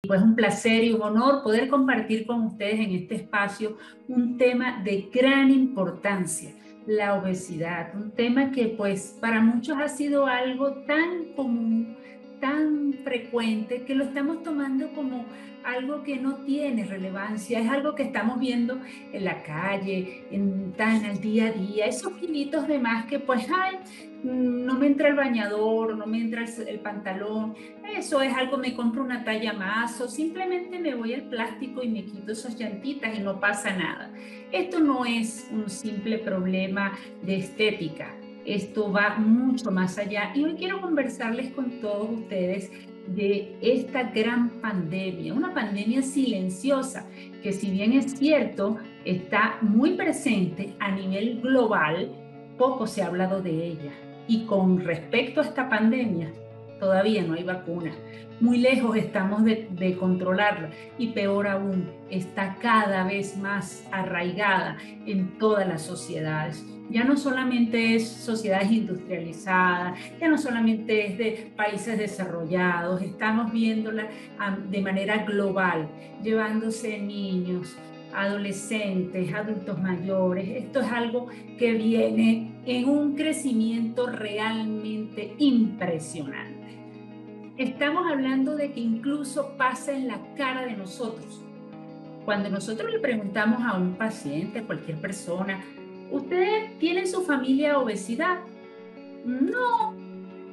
pues un placer y un honor poder compartir con ustedes en este espacio un tema de gran importancia, la obesidad, un tema que pues para muchos ha sido algo tan común, tan frecuente, que lo estamos tomando como algo que no tiene relevancia, es algo que estamos viendo en la calle, tan al día a día, esos kilitos de más que pues, ay, no me entra el bañador, no me entra el pantalón, eso es algo, me compro una talla más o simplemente me voy al plástico y me quito esas llantitas y no pasa nada. Esto no es un simple problema de estética, esto va mucho más allá y hoy quiero conversarles con todos ustedes de esta gran pandemia, una pandemia silenciosa que si bien es cierto está muy presente a nivel global, poco se ha hablado de ella. Y con respecto a esta pandemia, todavía no hay vacuna. Muy lejos estamos de controlarla y peor aún, está cada vez más arraigada en todas las sociedades. Ya no solamente es sociedades industrializadas, ya no solamente es de países desarrollados, estamos viéndola de manera global, llevándose niños, adolescentes, adultos mayores. Esto es algo que viene en un crecimiento realmente impresionante. Estamos hablando de que incluso pasa en la cara de nosotros. Cuando nosotros le preguntamos a un paciente, a cualquier persona, ¿usted tiene en su familia obesidad? No,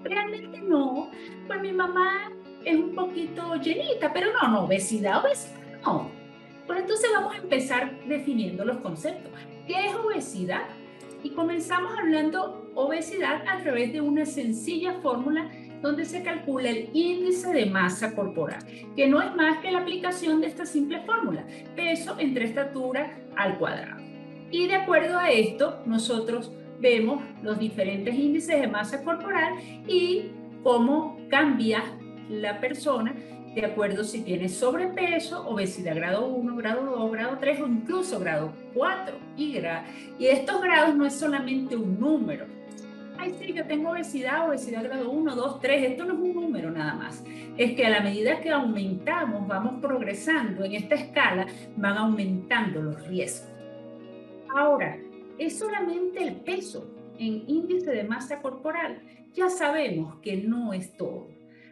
realmente no. Pues mi mamá es un poquito llenita, pero no, obesidad no. Pues entonces vamos a empezar definiendo los conceptos. ¿Qué es obesidad? Y comenzamos hablando obesidad a través de una sencilla fórmula donde se calcula el índice de masa corporal, que no es más que la aplicación de esta simple fórmula, peso entre estatura al cuadrado. Y de acuerdo a esto, nosotros vemos los diferentes índices de masa corporal y cómo cambia la persona de acuerdo si tiene sobrepeso, obesidad grado 1, grado 2, grado 3 o incluso grado 4. Y estos grados no es solamente un número. Ay, sí, yo tengo obesidad grado 1, 2, 3. Esto no es un número nada más. Es que a la medida que aumentamos, vamos progresando en esta escala, van aumentando los riesgos. Ahora, es solamente el peso en índice de masa corporal. Ya sabemos que no es todo.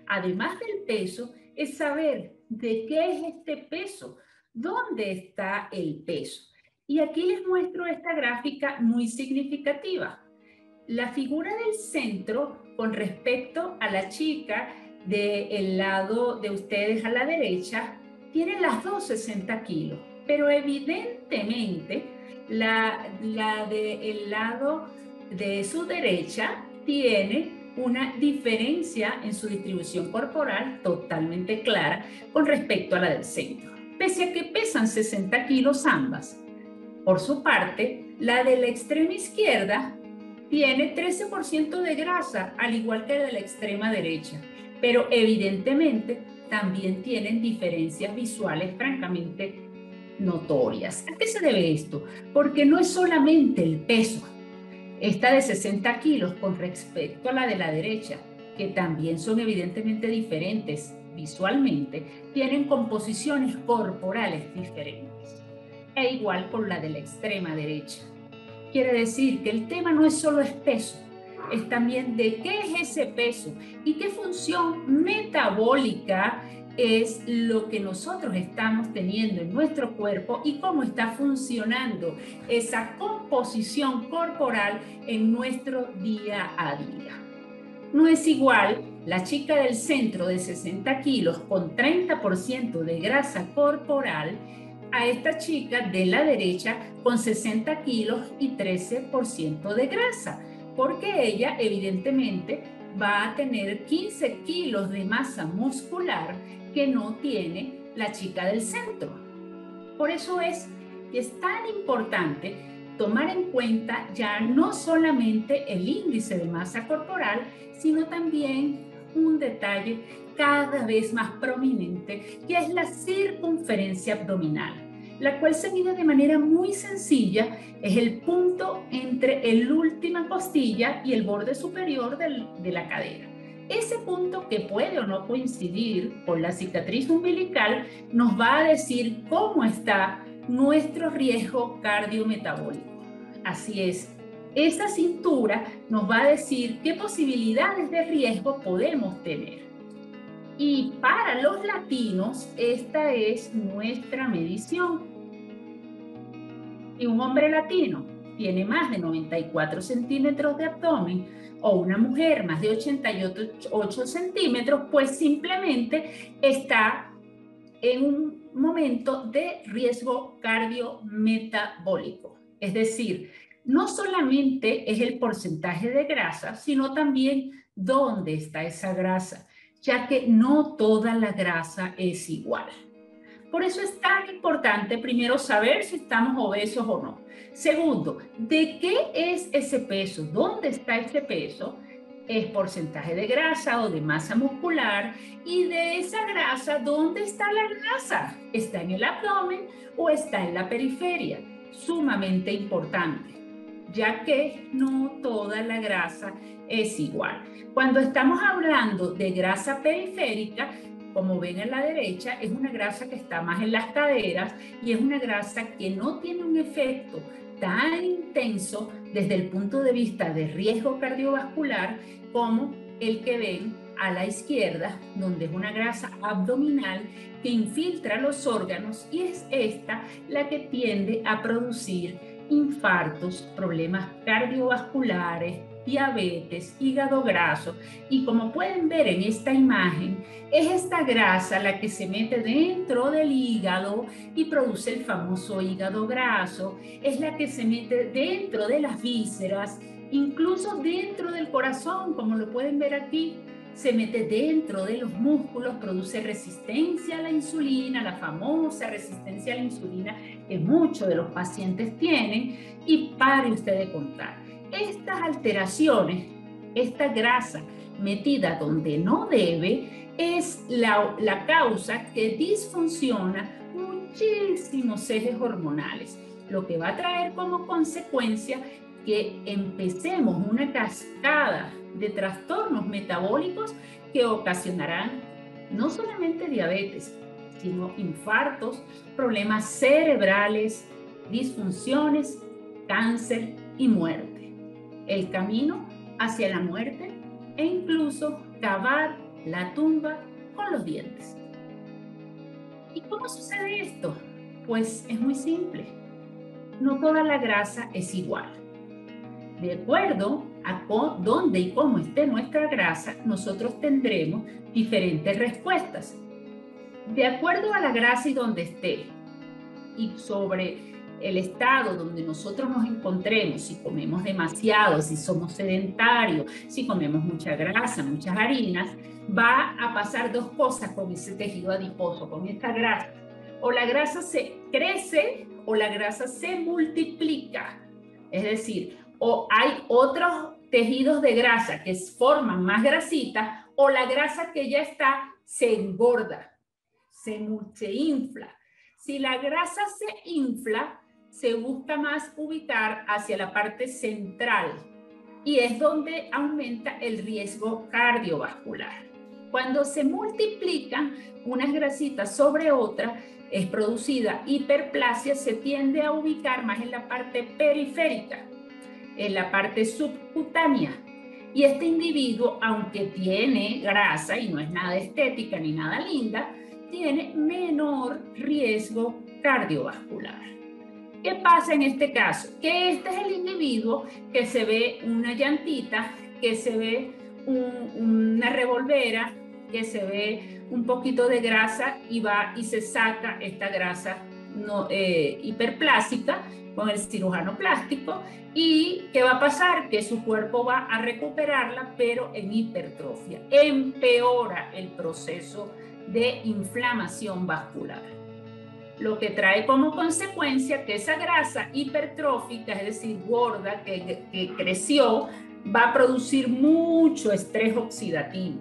Además del peso, es saber de qué es este peso, dónde está el peso. Y aquí les muestro esta gráfica muy significativa. La figura del centro con respecto a la chica del lado de ustedes a la derecha tiene las dos 60 kilos, pero evidentemente la del lado de su derecha tiene una diferencia en su distribución corporal totalmente clara con respecto a la del centro, pese a que pesan 60 kilos ambas. Por su parte, la de la extrema izquierda tiene 13% de grasa, al igual que la de la extrema derecha, pero evidentemente también tienen diferencias visuales francamente notorias. ¿A qué se debe esto? Porque no es solamente el peso, esta de 60 kilos con respecto a la de la derecha, que también son evidentemente diferentes visualmente, tienen composiciones corporales diferentes, e igual con la de la extrema derecha. Quiere decir que el tema no es solo es peso, es también de qué es ese peso y qué función metabólica es lo que nosotros estamos teniendo en nuestro cuerpo y cómo está funcionando esa composición corporal en nuestro día a día. No es igual la chica del centro de 60 kilos con 30% de grasa corporal a esta chica de la derecha con 60 kilos y 13% de grasa, porque ella evidentemente va a tener 15 kilos de masa muscular que no tiene la chica del centro. Por eso es que es tan importante tomar en cuenta ya no solamente el índice de masa corporal, sino también un detalle cada vez más prominente, que es la circunferencia abdominal, la cual se mide de manera muy sencilla, es el punto entre la última costilla y el borde superior de la cadera. Ese punto que puede o no coincidir con la cicatriz umbilical nos va a decir cómo está nuestro riesgo cardiometabólico. Así es, esa cintura nos va a decir qué posibilidades de riesgo podemos tener. Y para los latinos, esta es nuestra medición. Si un hombre latino tiene más de 94 centímetros de abdomen o una mujer más de 88 centímetros, pues simplemente está en un momento de riesgo cardiometabólico. Es decir, no solamente es el porcentaje de grasa, sino también dónde está esa grasa, ya que no toda la grasa es igual. Por eso es tan importante, primero, saber si estamos obesos o no. Segundo, ¿de qué es ese peso? ¿Dónde está ese peso? Es porcentaje de grasa o de masa muscular. Y de esa grasa, ¿dónde está la grasa? ¿Está en el abdomen o está en la periferia? Sumamente importante, ya que no toda la grasa es igual. Cuando estamos hablando de grasa periférica, como ven a la derecha, es una grasa que está más en las caderas y es una grasa que no tiene un efecto tan intenso desde el punto de vista de riesgo cardiovascular como el que ven a la izquierda, donde es una grasa abdominal que infiltra los órganos y es esta la que tiende a producir infartos, problemas cardiovasculares, diabetes, hígado graso. Y como pueden ver en esta imagen, es esta grasa la que se mete dentro del hígado y produce el famoso hígado graso, es la que se mete dentro de las vísceras, incluso dentro del corazón, como lo pueden ver aquí, se mete dentro de los músculos, produce resistencia a la insulina, la famosa resistencia a la insulina que muchos de los pacientes tienen, y pare usted de contar. Estas alteraciones, esta grasa metida donde no debe, es la causa que disfunciona muchísimos ejes hormonales, lo que va a traer como consecuencia que empecemos una cascada de trastornos metabólicos que ocasionarán no solamente diabetes, sino infartos, problemas cerebrales, disfunciones, cáncer y muerte. El camino hacia la muerte e incluso cavar la tumba con los dientes. ¿Y cómo sucede esto? Pues es muy simple. No toda la grasa es igual. De acuerdo a dónde y cómo esté nuestra grasa, nosotros tendremos diferentes respuestas. De acuerdo a la grasa y donde esté, y sobre el estado donde nosotros nos encontremos, si comemos demasiado, si somos sedentarios, si comemos mucha grasa, muchas harinas, va a pasar dos cosas con ese tejido adiposo, con esta grasa. O la grasa se crece o la grasa se multiplica. Es decir, o hay otros tejidos de grasa que forman más grasita, o la grasa que ya está se engorda, se infla. Si la grasa se infla, se busca más ubicar hacia la parte central y es donde aumenta el riesgo cardiovascular. Cuando se multiplican unas grasitas sobre otra, es producida hiperplasia, se tiende a ubicar más en la parte periférica, en la parte subcutánea. Y este individuo, aunque tiene grasa y no es nada estética ni nada linda, tiene menor riesgo cardiovascular. ¿Qué pasa en este caso? Que este es el individuo que se ve una llantita, que se ve una revolvera, que se ve un poquito de grasa y va y se saca esta grasa hiperplástica con el cirujano plástico. ¿Y qué va a pasar? Que su cuerpo va a recuperarla, pero en hipertrofia. Empeora el proceso de inflamación vascular, lo que trae como consecuencia que esa grasa hipertrófica, es decir, gorda, que creció, va a producir mucho estrés oxidativo,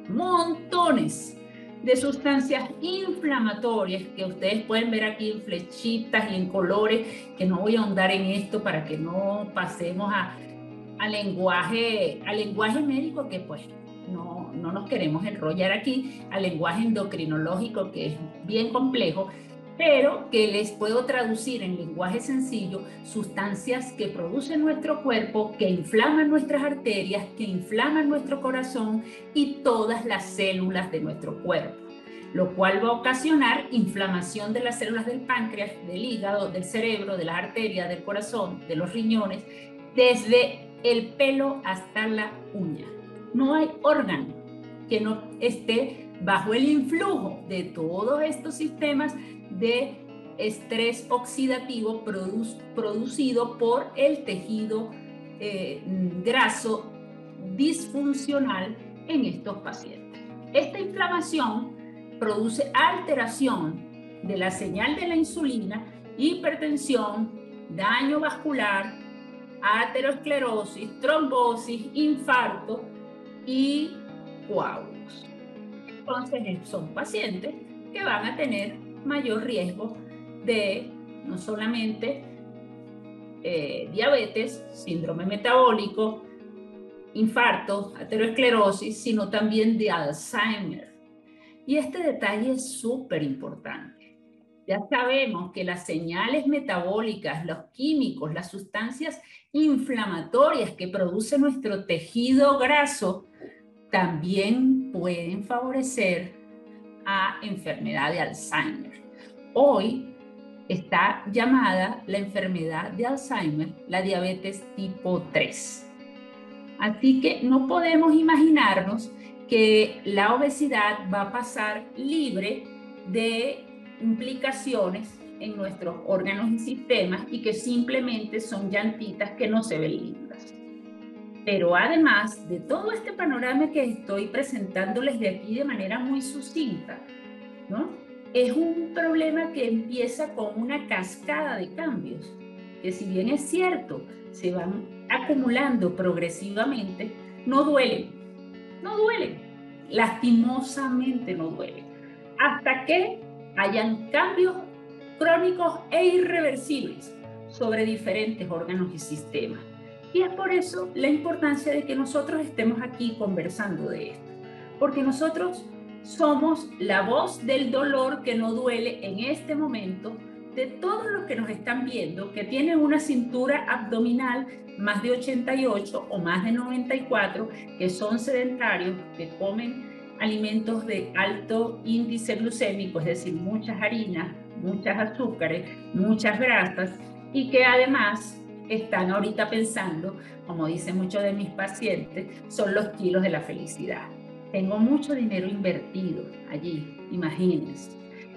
montones de sustancias inflamatorias que ustedes pueden ver aquí en flechitas y en colores, que no voy a ahondar en esto para que no pasemos al lenguaje médico, que pues no nos queremos enrollar aquí, al lenguaje endocrinológico, que es bien complejo, pero que les puedo traducir en lenguaje sencillo sustancias que produce nuestro cuerpo, que inflaman nuestras arterias, que inflaman nuestro corazón y todas las células de nuestro cuerpo, lo cual va a ocasionar inflamación de las células del páncreas, del hígado, del cerebro, de las arterias, del corazón, de los riñones, desde el pelo hasta la uña. No hay órgano que no esté bajo el influjo de todos estos sistemas de estrés oxidativo producido por el tejido graso disfuncional en estos pacientes. Esta inflamación produce alteración de la señal de la insulina, hipertensión, daño vascular, aterosclerosis, trombosis, infarto y coágulos. Entonces son pacientes que van a tener mayor riesgo de no solamente diabetes, síndrome metabólico, infarto, aterosclerosis, sino también de Alzheimer. Y este detalle es súper importante. Ya sabemos que las señales metabólicas, los químicos, las sustancias inflamatorias que produce nuestro tejido graso también pueden favorecer a enfermedad de Alzheimer. Hoy está llamada la enfermedad de Alzheimer la diabetes tipo 3. Así que no podemos imaginarnos que la obesidad va a pasar libre de implicaciones en nuestros órganos y sistemas y que simplemente son llantitas que no se ven lindas. Pero además de todo este panorama que estoy presentándoles de aquí de manera muy sucinta, ¿no? Es un problema que empieza con una cascada de cambios, que si bien es cierto, se van acumulando progresivamente, no duelen, lastimosamente no duelen, hasta que hayan cambios crónicos e irreversibles sobre diferentes órganos y sistemas. Y es por eso la importancia de que nosotros estemos aquí conversando de esto, porque nosotros somos la voz del dolor que no duele en este momento de todos los que nos están viendo, que tienen una cintura abdominal más de 88 o más de 94, que son sedentarios, que comen alimentos de alto índice glucémico, es decir, muchas harinas, muchas azúcares, muchas grasas, y que además están ahorita pensando, como dicen muchos de mis pacientes, son los kilos de la felicidad. Tengo mucho dinero invertido allí, imagínense.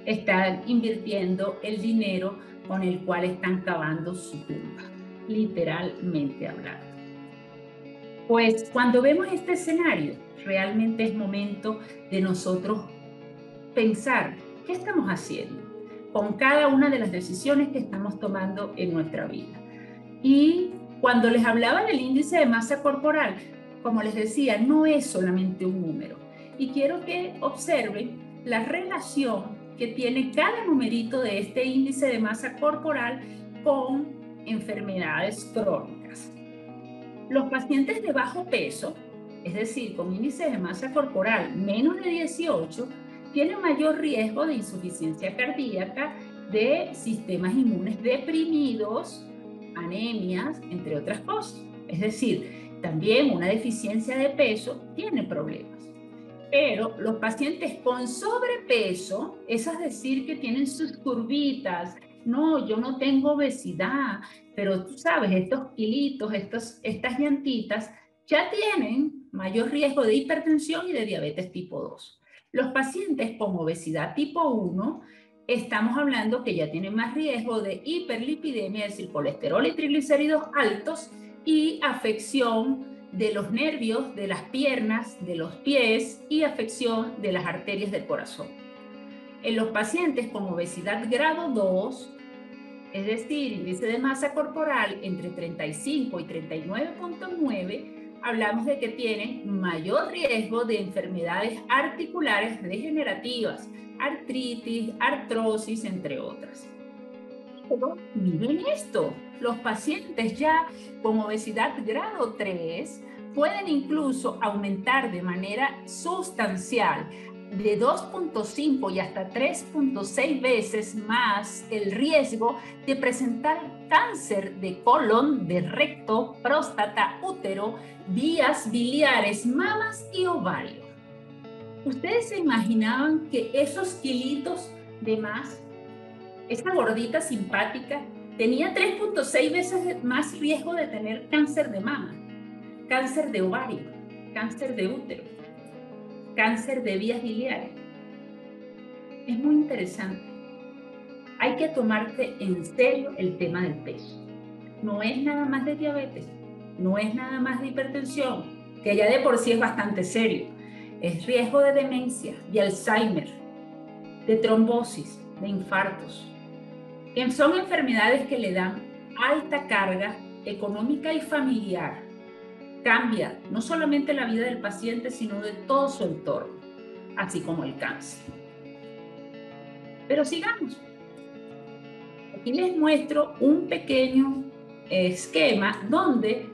Están invirtiendo el dinero con el cual están cavando su tumba, literalmente hablando. Pues cuando vemos este escenario, realmente es momento de nosotros pensar qué estamos haciendo con cada una de las decisiones que estamos tomando en nuestra vida. Y cuando les hablaba del índice de masa corporal, como les decía, no es solamente un número. Y quiero que observen la relación que tiene cada numerito de este índice de masa corporal con enfermedades crónicas. Los pacientes de bajo peso, es decir, con índice de masa corporal menos de 18, tienen mayor riesgo de insuficiencia cardíaca, de sistemas inmunes deprimidos, anemias, entre otras cosas. Es decir, también una deficiencia de peso tiene problemas. Pero los pacientes con sobrepeso, es decir, que tienen sus curvitas, no, yo no tengo obesidad, pero tú sabes, estos kilitos, estas llantitas, ya tienen mayor riesgo de hipertensión y de diabetes tipo 2. Los pacientes con obesidad tipo 1, estamos hablando que ya tienen más riesgo de hiperlipidemia, es decir, colesterol y triglicéridos altos y afección de los nervios, de las piernas, de los pies y afección de las arterias del corazón. En los pacientes con obesidad grado 2, es decir, índice de masa corporal entre 35 y 39.9, hablamos de que tienen mayor riesgo de enfermedades articulares degenerativas, artritis, artrosis, entre otras. Pero miren esto, los pacientes ya con obesidad grado 3 pueden incluso aumentar de manera sustancial de 2.5 y hasta 3.6 veces más el riesgo de presentar cáncer de colon, de recto, próstata, útero, vías biliares, mamas y ovario. ¿Ustedes se imaginaban que esos kilitos de más, esa gordita simpática, tenía 3.6 veces más riesgo de tener cáncer de mama, cáncer de ovario, cáncer de útero, cáncer de vías biliares? Es muy interesante. Hay que tomarse en serio el tema del peso. No es nada más de diabetes, no es nada más de hipertensión, que ya de por sí es bastante serio. Es riesgo de demencia, de Alzheimer, de trombosis, de infartos, que son enfermedades que le dan alta carga económica y familiar. Cambia no solamente la vida del paciente, sino de todo su entorno, así como el cáncer. Pero sigamos. Aquí les muestro un pequeño esquema donde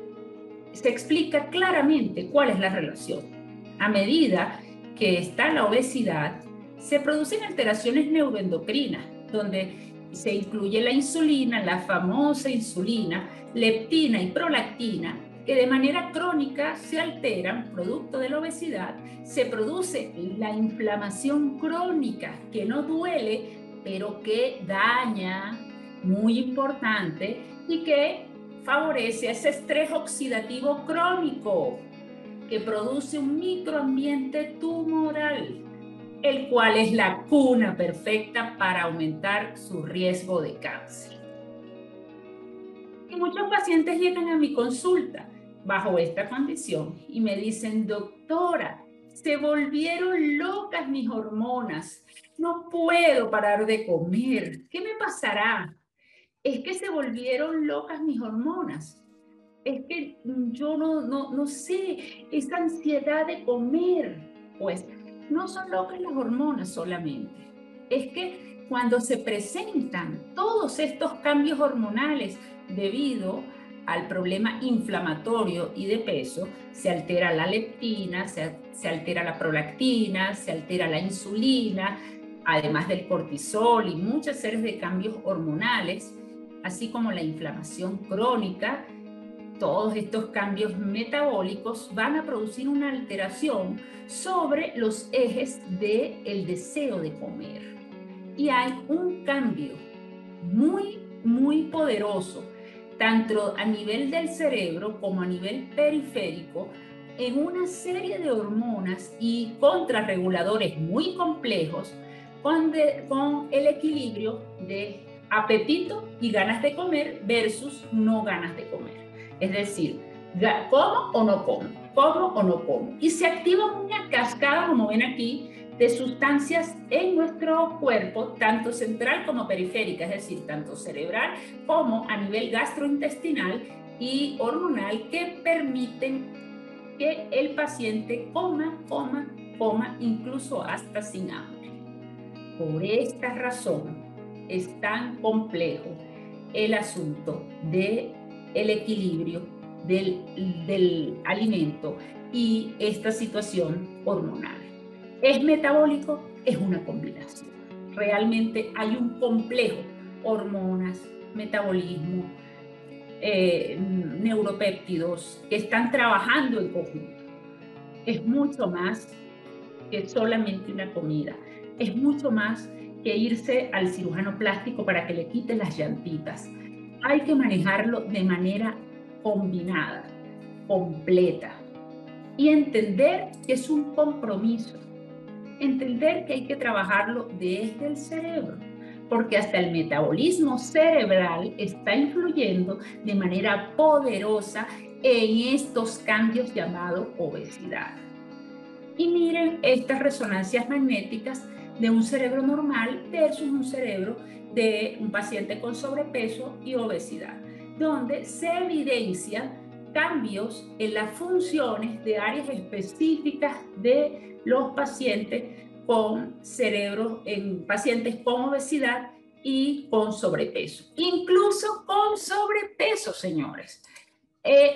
se explica claramente cuál es la relación. A medida que está la obesidad, se producen alteraciones neuroendocrinas, donde se incluye la insulina, la famosa insulina, leptina y prolactina, que de manera crónica se alteran producto de la obesidad. Se produce la inflamación crónica, que no duele, pero que daña, muy importante, y que favorece ese estrés oxidativo crónico que produce un microambiente tumoral, el cual es la cuna perfecta para aumentar su riesgo de cáncer. Y muchos pacientes llegan a mi consulta bajo esta condición y me dicen: doctora, se volvieron locas mis hormonas, no puedo parar de comer, ¿qué me pasará? Es que se volvieron locas mis hormonas. Es que yo no sé, esa ansiedad de comer. Pues no son locas las hormonas solamente. Es que cuando se presentan todos estos cambios hormonales debido al problema inflamatorio y de peso, se altera la leptina, se altera la prolactina, se altera la insulina, además del cortisol y muchas series de cambios hormonales, así como la inflamación crónica. Todos estos cambios metabólicos van a producir una alteración sobre los ejes del deseo de comer. Y hay un cambio muy poderoso, tanto a nivel del cerebro como a nivel periférico, en una serie de hormonas y contrarreguladores muy complejos con el equilibrio de apetito y ganas de comer versus no ganas de comer. Es decir, ¿como o no como? ¿Como o no como? Y se activa una cascada, como ven aquí, de sustancias en nuestro cuerpo, tanto central como periférica, es decir, tanto cerebral como a nivel gastrointestinal y hormonal, que permiten que el paciente coma, incluso hasta sin hambre. Por esta razón es tan complejo el asunto del equilibrio del alimento y esta situación hormonal. ¿Es metabólico? Es una combinación. Realmente hay un complejo: hormonas, metabolismo, neuropéptidos que están trabajando en conjunto. Es mucho más que solamente una comida. Es mucho más que irse al cirujano plástico para que le quite las llantitas. Hay que manejarlo de manera combinada, completa, y entender que es un compromiso. Entender que hay que trabajarlo desde el cerebro, porque hasta el metabolismo cerebral está influyendo de manera poderosa en estos cambios llamados obesidad. Y miren estas resonancias magnéticas de un cerebro normal versus un cerebro de un paciente con sobrepeso y obesidad, donde se evidencian cambios en las funciones de áreas específicas de los pacientes con cerebros, en pacientes con obesidad y con sobrepeso. Incluso con sobrepeso, señores.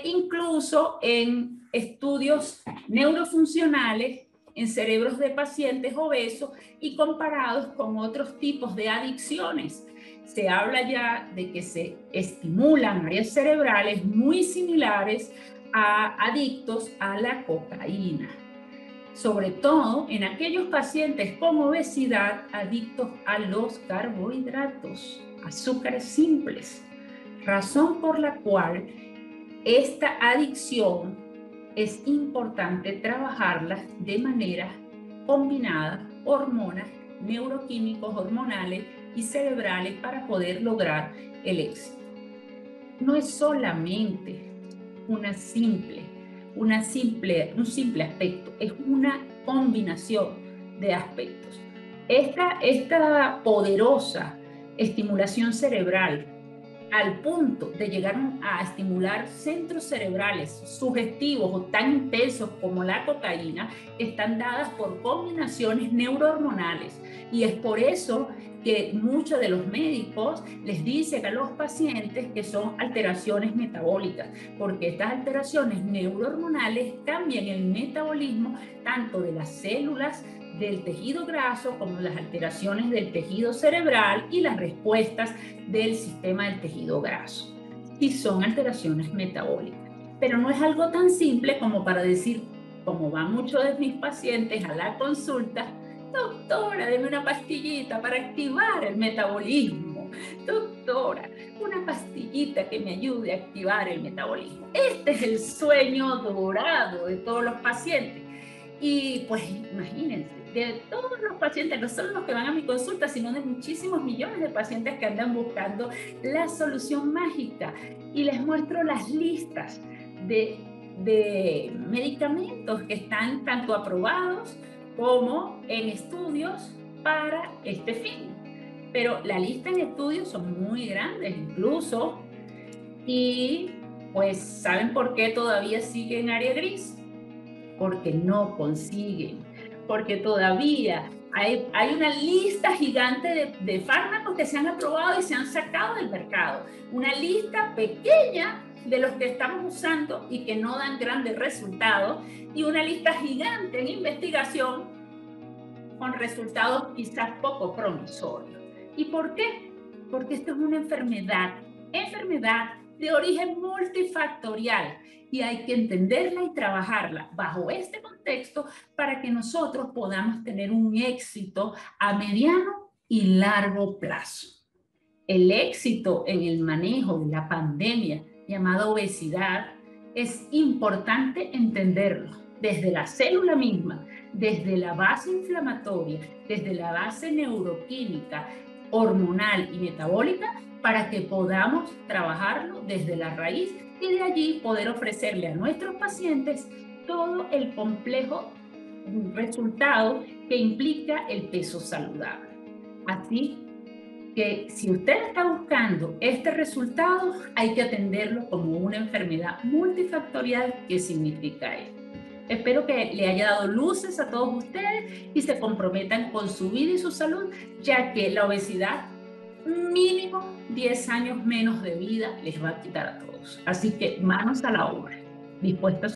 Incluso en estudios neurofuncionales en cerebros de pacientes obesos y comparados con otros tipos de adicciones. Se habla ya de que se estimulan áreas cerebrales muy similares a adictos a la cocaína, sobre todo en aquellos pacientes con obesidad adictos a los carbohidratos, azúcares simples, razón por la cual esta adicción es importante trabajarla de manera combinada, hormonas, neuroquímicos, hormonales y cerebrales para poder lograr el éxito. No es solamente un simple aspecto, es una combinación de aspectos. Esta poderosa estimulación cerebral al punto de llegar a estimular centros cerebrales sugestivos o tan intensos como la cocaína, están dadas por combinaciones neurohormonales. Y es por eso que muchos de los médicos les dicen a los pacientes que son alteraciones metabólicas, porque estas alteraciones neurohormonales cambian el metabolismo tanto de las células del tejido graso como las alteraciones del tejido cerebral y las respuestas del sistema del tejido graso. Y son alteraciones metabólicas. Pero no es algo tan simple como para decir, como van muchos de mis pacientes a la consulta, doctora, deme una pastillita para activar el metabolismo. Doctora, una pastillita que me ayude a activar el metabolismo. Este es el sueño dorado de todos los pacientes. Y pues imagínense, de todos los pacientes, no solo los que van a mi consulta, sino de muchísimos millones de pacientes que andan buscando la solución mágica. Y les muestro las listas de medicamentos que están tanto aprobados como en estudios para este fin. Pero la lista en estudios son muy grandes incluso. Y pues, ¿saben por qué todavía sigue en área gris? Porque no consiguen, porque todavía hay una lista gigante de fármacos que se han aprobado y se han sacado del mercado. Una lista pequeña de los que estamos usando y que no dan grandes resultados, y una lista gigante en investigación con resultados quizás poco promisorios. ¿Y por qué? Porque esto es una enfermedad de origen multifactorial y hay que entenderla y trabajarla bajo este contexto para que nosotros podamos tener un éxito a mediano y largo plazo. El éxito en el manejo de la pandemia llamada obesidad es importante entenderlo desde la célula misma, desde la base inflamatoria, desde la base neuroquímica, hormonal y metabólica, para que podamos trabajarlo desde la raíz y de allí poder ofrecerle a nuestros pacientes todo el complejo resultado que implica el peso saludable. Así que si usted está buscando este resultado, hay que atenderlo como una enfermedad multifactorial que significa esto. Espero que le haya dado luces a todos ustedes y se comprometan con su vida y su salud, ya que la obesidad mínimo 10 años menos de vida les va a quitar a todos. Así que manos a la obra, dispuestos